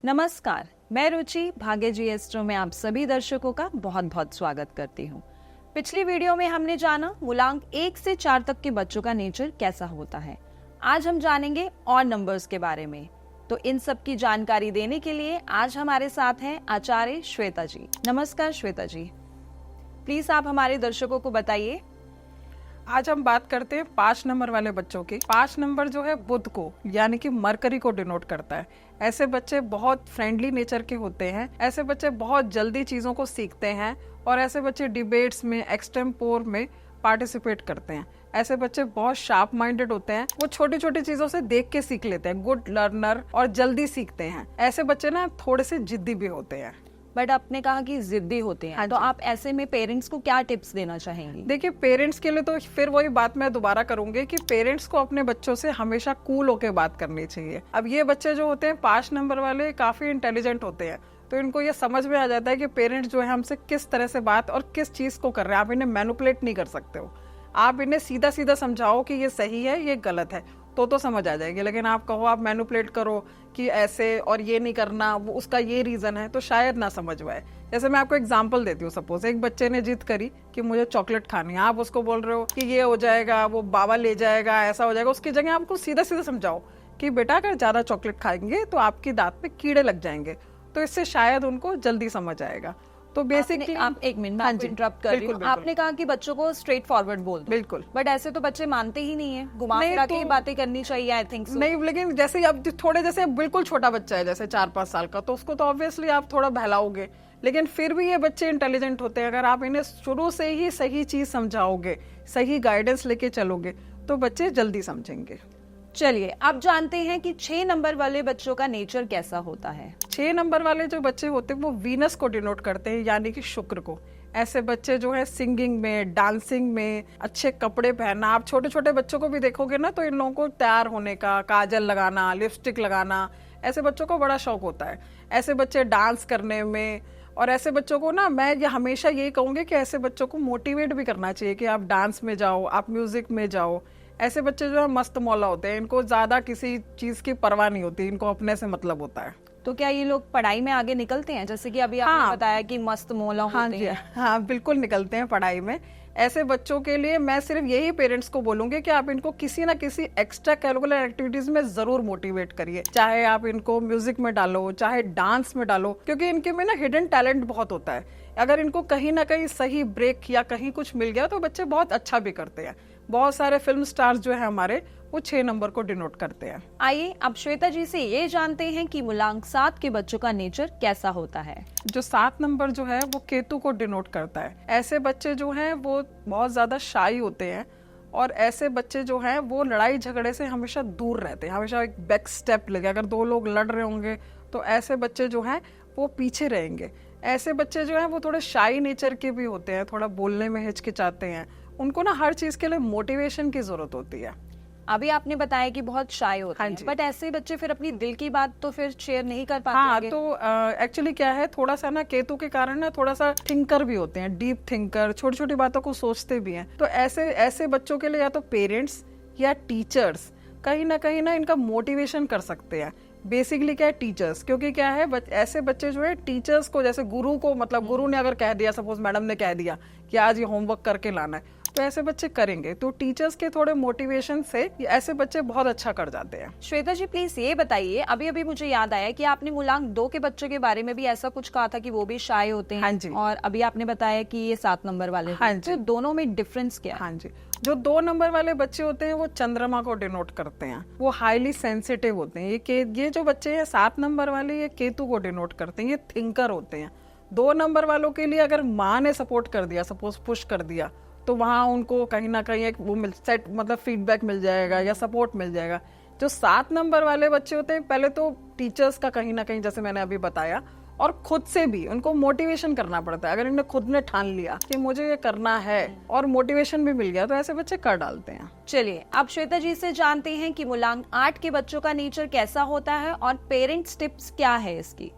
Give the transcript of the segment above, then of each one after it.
नमस्कार, मैं रुचि भाग्य जी एस्ट्रो में आप सभी दर्शकों का बहुत बहुत स्वागत करती हूँ। पिछली वीडियो में हमने जाना मूलांक 1 से 4 तक के बच्चों का नेचर कैसा होता है। आज हम जानेंगे और नंबर्स के बारे में। तो इन सब की जानकारी देने के लिए आज हमारे साथ हैं आचार्य श्वेता जी। नमस्कार श्वेता जी, प्लीज आप हमारे दर्शकों को बताइए। आज हम बात करते हैं 5 नंबर वाले बच्चों की। 5 नंबर जो है बुध को यानी कि मरकरी को डिनोट करता है। ऐसे बच्चे बहुत फ्रेंडली नेचर के होते हैं। ऐसे बच्चे बहुत जल्दी चीज़ों को सीखते हैं और ऐसे बच्चे डिबेट्स में, एक्सटेम्पोर में पार्टिसिपेट करते हैं। ऐसे बच्चे बहुत शार्प माइंडेड होते हैं। वो छोटी छोटी चीज़ों से देख के सीख लेते हैं, गुड लर्नर और जल्दी सीखते हैं। ऐसे बच्चे ना थोड़े से जिद्दी भी होते हैं। बट आपने कहा कि जिद्दी होते हैं, तो आप ऐसे में पेरेंट्स को क्या टिप्स देना चाहेंगी? देखिए, पेरेंट्स के लिए तो फिर वही बात मैं दोबारा करूंगी कि पेरेंट्स को अपने बच्चों से हमेशा कूल होकर बात करनी चाहिए। अब ये बच्चे जो होते हैं 5 नंबर वाले काफी इंटेलिजेंट होते हैं, तो इनको ये समझ में आ जाता है कि पेरेंट्स जो है हमसे किस तरह से बात और किस चीज को कर रहे हैं। आप इन्हें मैनिपुलेट नहीं कर सकते हो। आप इन्हें सीधा सीधा समझाओ कि ये सही है, ये गलत है, तो समझ आ जाएगी। लेकिन आप कहो, आप मैनिपुलेट करो कि ऐसे और ये नहीं करना, वो उसका ये रीजन है, तो शायद ना समझ पाए। जैसे मैं आपको एग्जांपल देती हूँ। सपोज एक बच्चे ने जिद करी कि मुझे चॉकलेट खानी है। आप उसको बोल रहे हो कि ये हो जाएगा, वो बाबा ले जाएगा, ऐसा हो जाएगा। उसकी जगह आपको सीधा सीधा समझाओ कि बेटा अगर ज्यादा चॉकलेट खाएंगे तो आपकी दांत पे कीड़े लग जाएंगे। तो इससे शायद उनको जल्दी समझ आएगा। तो बेसिकली आप एक मिनट में आपको इंटरप्ट कर रही हूँ। आपने कहा कि बच्चों को स्ट्रेट फॉरवर्ड बोल दो। बिल्कुल, बट ऐसे तो बच्चे मानते ही नहीं है, घुमा फिरा के बातें करनी चाहिए। आई थिंक नहीं, लेकिन जैसे अब थोड़े, जैसे बिल्कुल छोटा बच्चा है जैसे 4-5 साल का, तो उसको तो ऑब्वियसली आप थोड़ा बहलाओगे। लेकिन फिर भी ये बच्चे इंटेलिजेंट होते हैं। अगर आप इन्हें शुरू से ही सही चीज समझाओगे, सही गाइडेंस लेके चलोगे, तो बच्चे जल्दी समझेंगे। चलिए अब जानते हैं कि 6 नंबर वाले बच्चों का नेचर कैसा होता है। 6 नंबर वाले जो बच्चे होते हैं वो वीनस को डिनोट करते हैं, यानी कि शुक्र को। ऐसे बच्चे जो है सिंगिंग में, डांसिंग में, अच्छे कपड़े पहनना, आप छोटे छोटे बच्चों को भी देखोगे ना, तो इन लोगों को तैयार होने का, काजल लगाना, लिपस्टिक लगाना, ऐसे बच्चों को बड़ा शौक होता है। ऐसे बच्चे डांस करने में, और ऐसे बच्चों को ना मैं ये हमेशा यही कहूंगी कि ऐसे बच्चों को मोटिवेट भी करना चाहिए कि आप डांस में जाओ, आप म्यूजिक में जाओ। ऐसे बच्चे जो है मस्त मौला होते हैं। इनको ज्यादा किसी चीज की परवाह नहीं होती, इनको अपने से मतलब होता है। तो क्या ये लोग पढ़ाई में आगे निकलते हैं, जैसे कि अभी आपने बताया कि मस्त मौला होते हैं? हाँ, बिल्कुल निकलते हैं पढ़ाई में। ऐसे बच्चों के लिए मैं सिर्फ यही पेरेंट्स को बोलूंगी कि आप इनको किसी ना किसी एक्स्ट्रा करिकुलर एक्टिविटीज में जरूर मोटिवेट करिए। चाहे आप इनको म्यूजिक में डालो, चाहे डांस में डालो, क्योंकि इनके में ना हिडन टैलेंट बहुत होता है। अगर इनको कहीं ना कहीं सही ब्रेक या कहीं कुछ मिल गया तो बच्चे बहुत अच्छा भी करते हैं। बहुत सारे फिल्म स्टार्स जो है हमारे, वो 6 नंबर को डिनोट करते हैं। आइए अब श्वेता जी से ये जानते हैं कि मूलांक 7 के बच्चों का नेचर कैसा होता है। जो 7 नंबर जो है वो केतु को डिनोट करता है। ऐसे बच्चे जो हैं वो बहुत ज्यादा शाई होते हैं, और ऐसे बच्चे जो हैं वो लड़ाई झगड़े से हमेशा दूर रहते हैं। हमेशा एक बैक स्टेप लगे, अगर 2 लोग लड़ रहे होंगे तो ऐसे बच्चे जो हैं वो पीछे रहेंगे। ऐसे बच्चे जो हैं वो थोड़े शाई नेचर के भी होते हैं, थोड़ा बोलने में हिचकिचाते हैं। उनको ना हर चीज के लिए मोटिवेशन की जरूरत होती है। अभी आपने बताया कि बहुत शाय होते हैं, बट ऐसे बच्चे फिर अपनी दिल की बात तो फिर शेयर नहीं कर पाते। हाँ, तो एक्चुअली क्या है, थोड़ा सा ना केतु के कारण ना थोड़ा सा थिंकर भी होते हैं, डीप थिंकर, छोटी छोटी बातों को सोचते भी हैं। तो ऐसे बच्चों के लिए या तो पेरेंट्स या टीचर्स कहीं ना इनका मोटिवेशन कर सकते हैं। बेसिकली क्या है, टीचर्स, क्योंकि क्या है ऐसे बच्चे जो है टीचर्स को, जैसे गुरु को, मतलब गुरु ने अगर कह दिया, सपोज मैडम ने कह दिया कि आज ये होमवर्क करके लाना है, तो ऐसे बच्चे करेंगे। तो टीचर्स के थोड़े मोटिवेशन से ऐसे बच्चे बहुत अच्छा कर जाते हैं। श्वेता जी प्लीज ये बताइए, अभी मुझे याद आया कि आपने मूलांक 2 के बच्चों के बारे में भी ऐसा कुछ कहा था कि वो भी शाय होते हैं। हाँ जी। और अभी आपने बताया कि ये 7 नंबर वाले। हाँ जी। तो दोनों में डिफरेंस क्या है? हाँ जी, जो 2 नंबर वाले बच्चे होते हैं वो चंद्रमा को डिनोट करते हैं। वो हाईली सेंसिटिव होते हैं। ये जो बच्चे हैं 7 नंबर वाले, ये केतु को डिनोट करते हैं। ये थिंकर होते हैं। 2 नंबर वालों के लिए अगर माँ ने सपोर्ट कर दिया, सपोज पुश कर दिया, तो वहां उनको कहीं ना कहीं एक वो सेट मतलब फीडबैक मिल जाएगा या सपोर्ट मिल जाएगा। जो 7 नंबर वाले बच्चे होते हैं, पहले तो टीचर्स का कहीं ना कहीं, जैसे मैंने अभी बताया, और खुद से भी उनको मोटिवेशन करना पड़ता है। अगर इन्हें खुद ने ठान लिया कि मुझे ये करना है और मोटिवेशन भी मिल गया, तो ऐसे बच्चे कर डालते हैं। चलिए अब श्वेता जी से जानते हैं कि मूलांक 8 के बच्चों का नेचर कैसा होता है और पेरेंट्स टिप्स क्या है इसकी।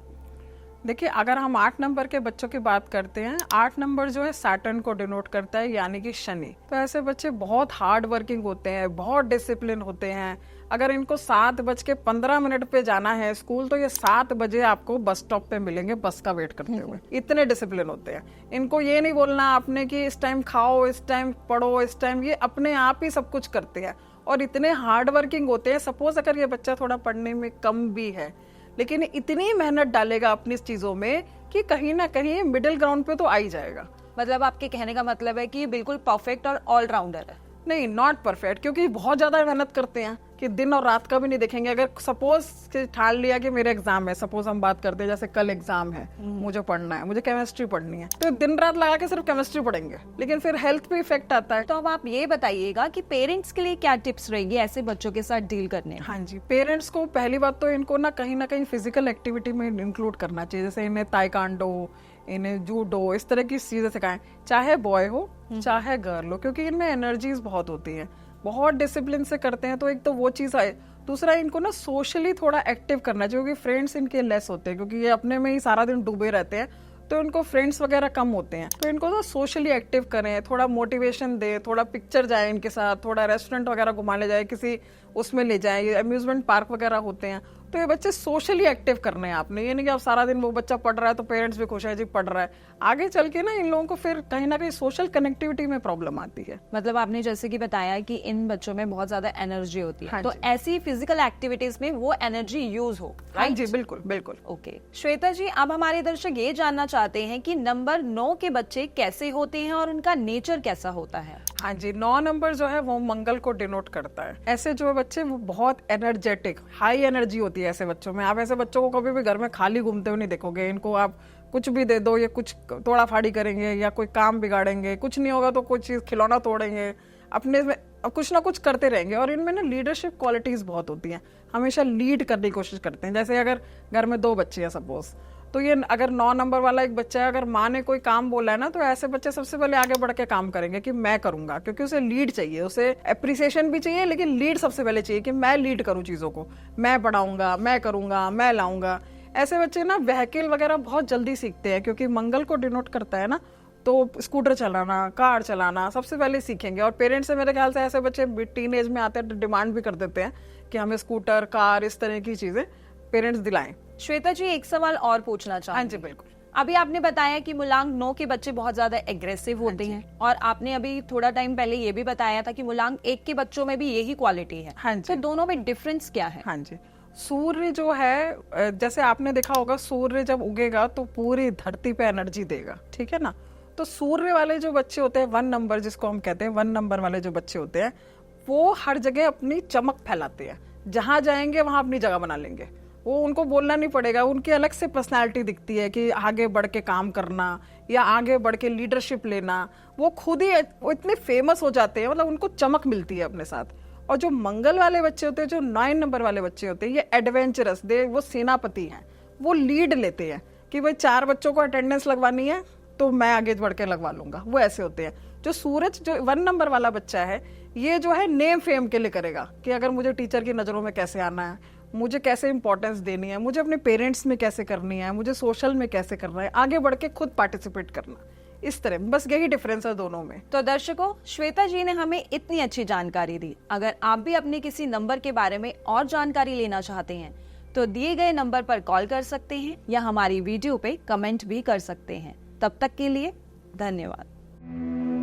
देखिए, अगर हम 8 नंबर के बच्चों की बात करते हैं, 8 नंबर जो है सैटर्न को डिनोट करता है, यानी कि शनि। तो ऐसे बच्चे बहुत हार्ड वर्किंग होते हैं, बहुत डिसिप्लिन होते हैं। अगर इनको 7:15 पे जाना है स्कूल, तो ये 7 बजे आपको बस स्टॉप पे मिलेंगे बस का वेट करते हुए। इतने डिसिप्लिन होते हैं। इनको ये नहीं बोलना आपने कि इस टाइम खाओ, इस टाइम पढ़ो, इस टाइम, ये अपने आप ही सब कुछ करते हैं और इतने हार्ड वर्किंग होते हैं। सपोज अगर ये बच्चा थोड़ा पढ़ने में कम भी है, लेकिन इतनी मेहनत डालेगा अपनी चीजों में कि कहीं ना कहीं मिडिल ग्राउंड पे तो आ ही जाएगा। मतलब आपके कहने का मतलब है कि बिल्कुल परफेक्ट और ऑलराउंडर है। नहीं, नॉट परफेक्ट, क्योंकि बहुत ज्यादा मेहनत करते हैं कि दिन और रात का भी नहीं देखेंगे। अगर सपोज ठान लिया कि मेरे एग्जाम है, सपोज हम बात करते हैं जैसे कल एग्जाम है, मुझे पढ़ना है, मुझे केमिस्ट्री पढ़नी है, तो दिन रात लगा के सिर्फ केमिस्ट्री पढ़ेंगे, लेकिन फिर हेल्थ पे इफेक्ट आता है। तो अब आप ये बताइएगा कि पेरेंट्स के लिए क्या टिप्स रहेगी ऐसे बच्चों के साथ डील करने में? हाँ जी, पेरेंट्स को पहली बात तो इनको ना कहीं फिजिकल एक्टिविटी में इंक्लूड करना चाहिए। जैसे इन्हें ताइक्वांडो, इन्हें जूडो, इस तरह की चीजें सिखाएं, चाहे बॉय हो चाहे गर्ल हो, क्योंकि इनमें एनर्जीज बहुत होती हैं, बहुत डिसिप्लिन से करते हैं। तो एक तो वो चीज है। दूसरा, इनको ना सोशली थोड़ा एक्टिव करना चाहिए, क्योंकि फ्रेंड्स इनके लेस होते हैं, क्योंकि ये अपने में ही सारा दिन डूबे रहते हैं, तो इनको फ्रेंड्स वगैरह कम होते हैं। तो इनको ना सोशली एक्टिव करें, थोड़ा मोटिवेशन दे, थोड़ा पिक्चर जाए इनके साथ, थोड़ा रेस्टोरेंट वगैरह घुमा ले जाए, किसी उसमें ले जाए, अम्यूजमेंट पार्क वगैरह होते हैं। तो ये बच्चे सोशली एक्टिव करने हैं आपने। ये नहीं कि आप सारा दिन वो बच्चा पढ़ रहा है तो पेरेंट्स भी खुश है जी पढ़ रहा है, आगे चल के ना इन लोगों को फिर कहीं ना कहीं सोशल कनेक्टिविटी में प्रॉब्लम आती है। मतलब आपने जैसे कि बताया कि इन बच्चों में बहुत ज्यादा एनर्जी होती है, हाँ तो ऐसी फिजिकल एक्टिविटीज में वो एनर्जी यूज हो। हाँ जी, बिल्कुल बिल्कुल। ओके श्वेता जी, अब हमारे दर्शक ये जानना चाहते हैं कि नंबर 9 के बच्चे कैसे होते हैं और उनका नेचर कैसा होता है? हाँ जी, 9 नंबर जो है वो मंगल को डिनोट करता है। ऐसे जो बच्चे वो बहुत एनर्जेटिक, हाई एनर्जी होती है ऐसे बच्चों में। आप ऐसे बच्चों को कभी भी घर में खाली घूमते हुए नहीं देखोगे। इनको आप कुछ भी दे दो, ये कुछ तोड़ा फाड़ी करेंगे या कोई काम बिगाड़ेंगे, कुछ नहीं होगा तो कुछ चीज खिलौना तोड़ेंगे, अपने में कुछ ना कुछ करते रहेंगे। और इनमें ना लीडरशिप क्वालिटीज बहुत होती हैं, हमेशा लीड करने की कोशिश करते हैं। जैसे अगर घर में 2 बच्चे हैं सपोज, तो ये अगर 9 नंबर वाला एक बच्चा है, अगर माँ ने कोई काम बोला है ना, तो ऐसे बच्चे सबसे पहले आगे बढ़ के काम करेंगे कि मैं करूंगा, क्योंकि उसे लीड चाहिए, उसे एप्रिसिएशन भी चाहिए, लेकिन लीड सबसे पहले चाहिए कि मैं लीड करूं चीजों को, मैं पढ़ाऊंगा, मैं करूंगा, मैं लाऊंगा। ऐसे बच्चे ना व्हीकल वगैरह बहुत जल्दी सीखते हैं, क्योंकि मंगल को डिनोट करता है ना, तो स्कूटर चलाना, कार चलाना सबसे पहले सीखेंगे। और पेरेंट्स से मेरे ख्याल से ऐसे बच्चे टीन एज में आते हैं तो डिमांड भी कर देते हैं कि हमें स्कूटर, कार, इस तरह की चीजें पेरेंट्स दिलाएं। श्वेता जी, एक सवाल और पूछना चाहूंगी। हाँ जी, बिल्कुल। अभी आपने बताया कि मूलांक 9 के बच्चे बहुत ज्यादा एग्रेसिव होते हैं, और आपने अभी थोड़ा टाइम पहले ये भी बताया था कि मूलांक 1 के बच्चों में भी यही क्वालिटी है। हाँ जी। तो दोनों में डिफरेंस क्या है? हाँ जी, सूर्य जो है, जैसे आपने देखा होगा, सूर्य जब उगेगा तो पूरी धरती पे एनर्जी देगा, ठीक है ना। तो सूर्य वाले जो बच्चे होते हैं, 1 नंबर जिसको हम कहते हैं, 1 नंबर वाले जो बच्चे होते हैं, वो हर जगह अपनी चमक फैलाते हैं। जहां जाएंगे वहां अपनी जगह बना लेंगे, वो उनको बोलना नहीं पड़ेगा। उनकी अलग से पर्सनालिटी दिखती है कि आगे बढ़ के काम करना या आगे बढ़ के लीडरशिप लेना। वो खुद ही वो इतने फेमस हो जाते हैं, मतलब उनको चमक मिलती है अपने साथ। और जो मंगल वाले बच्चे होते हैं, जो 9 नंबर वाले बच्चे होते हैं, ये एडवेंचरस, वो सेनापति हैं, वो लीड लेते हैं कि भाई 4 बच्चों को अटेंडेंस लगवानी है तो मैं आगे बढ़ के लगवा लूंगा। वो ऐसे होते हैं। जो सूरज, जो 1 नंबर वाला बच्चा है, ये जो है नेम फेम के लिए करेगा कि अगर मुझे टीचर की नजरों में कैसे आना है, मुझे कैसे इंपॉर्टेंस देनी है, मुझे अपने पेरेंट्स में कैसे करनी है, मुझे सोशल में कैसे करना है, आगे बढ़ के खुद पार्टिसिपेट करना, इस तरह। बस यही डिफरेंस है दोनों में। तो दर्शकों, श्वेता जी ने हमें इतनी अच्छी जानकारी दी। अगर आप भी अपने किसी नंबर के बारे में और जानकारी लेना चाहते हैं तो दिए गए नंबर पर कॉल कर सकते हैं या हमारी वीडियो पे कमेंट भी कर सकते हैं। तब तक के लिए धन्यवाद।